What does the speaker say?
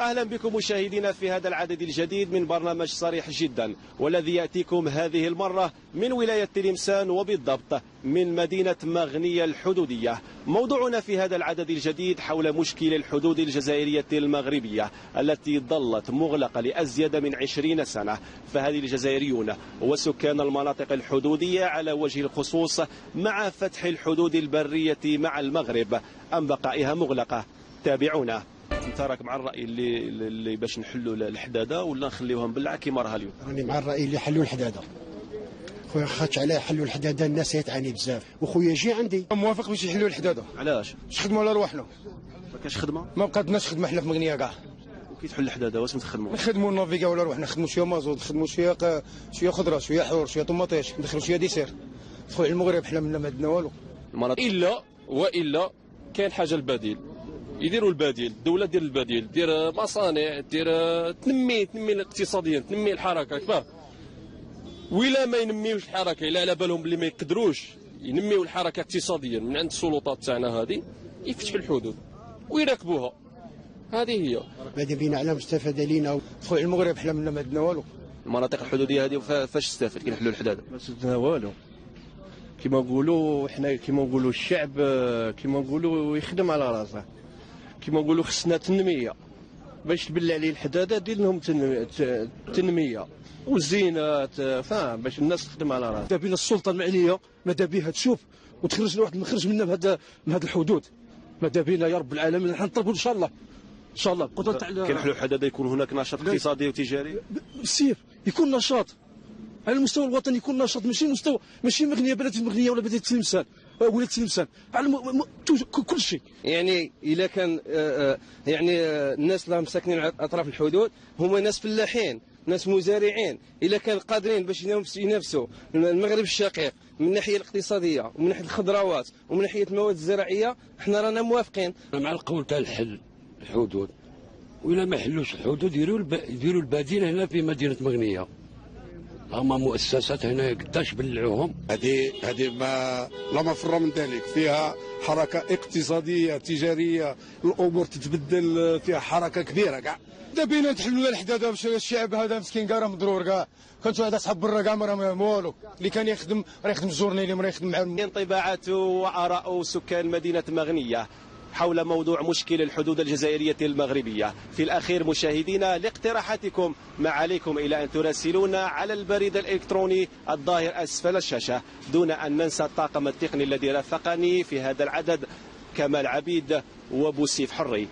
أهلا بكم مشاهدينا في هذا العدد الجديد من برنامج صريح جدا، والذي يأتيكم هذه المرة من ولاية تلمسان، وبالضبط من مدينة مغنية الحدودية. موضوعنا في هذا العدد الجديد حول مشكل الحدود الجزائرية المغربية التي ظلت مغلقة لأزيد من 20 سنة. فهذه الجزائريون وسكان المناطق الحدودية على وجه الخصوص مع فتح الحدود البرية مع المغرب أم بقائها مغلقة. تابعونا. انت راك مع الراي اللي باش نحلوا الحداده ولا نخليوها مبلعه كيما راها اليوم؟ راني مع الراي اللي يحلوا الحداده خويا، خاطش علاه يحلوا الحداده الناس تعاني بزاف. وخويا جي عندي موافق باش يحلوا الحداده. علاش؟ باش نخدموا على رواحنا، ما كاش خدمه، ما بقاتناش خدمه حنا في مغنيه كاع. وكي تحل الحداده واش نخدموا؟ نخدموا نافيكاو على رواحنا، نخدموا شويه مازوت، نخدموا شويه خضره، شويه حور، شويه طوماطيش، ندخلوا شويه ديسير. خويا المغرب حنا ما عندنا والو. الا كاين حاجه البديل، يديروا البديل، الدوله دير البديل، دير مصانع، دير تنمي الاقتصاديا، تنمي الحركه كفاه. ولا ما ينميوش الحركه، الا على بالهم بلي ما يقدروش ينميو الحركه اقتصاديا من عند السلطات تاعنا هذه، يفتحوا الحدود ويراقبوها. هذه هي ماذا بينا على مستفاده لينا. خويا المغرب حنا ما عندنا والو. المناطق الحدوديه هذه فاش تستافد كي نحلوا الحداده؟ ما استفدنا والو. كما نقولوا حنا، كما نقولوا الشعب، كما نقولوا يخدم على راسه. كما نقولوا خصنا تنميه باش تبلع عليه الحداده، دير لهم تنميه والزينات، فاهم، باش الناس تخدم على راسها. ماذا بينا السلطه المعنيه ماذا بها تشوف وتخرج لواحد المخرج منا من هذه الحدود. ماذا بينا يا رب العالمين، نحن نطلبوا ان شاء الله قدره تاع كي نحلوا الحداده يكون هناك نشاط اقتصادي وتجاري بالسيف، يكون نشاط على المستوى الوطني، يكون نشاط ماشي مغنيه بلد مغنيه ولا بلد تلمسان ولا تلمسان على كل شيء. يعني الا كان الناس اللي ساكنين على اطراف الحدود هما ناس فلاحين، ناس مزارعين، الا كان قادرين باش ينافسوا المغرب الشقيق من الناحيه الاقتصاديه ومن ناحيه الخضروات ومن ناحيه المواد الزراعيه، احنا رانا موافقين. مع القول تاع الحل الحدود، وإلا ما حلوش الحدود يديروا البديل هنا في مدينه مغنيه. هما مؤسسات هنا قداش بلعوهم. هذه ما لا مفر من ذلك، فيها حركه اقتصاديه تجاريه، الامور تتبدل، فيها حركه كبيره كاع. دابينا نتحلوا الحداده باش الشعب هذا مسكين كاع راه مضرور كاع. كنتو هذا صحاب برا كاع ما والو، اللي كان يخدم راه يخدم الجورني، اللي ما يخدم مع انطباعات وآراء سكان مدينة مغنية حول موضوع مشكل الحدود الجزائرية المغربية. في الأخير مشاهدينا، لاقتراحاتكم ما عليكم إلى أن تراسلونا على البريد الإلكتروني الظاهر أسفل الشاشة، دون أن ننسى الطاقم التقني الذي رافقني في هذا العدد، كمال عبيد وبوسيف حري.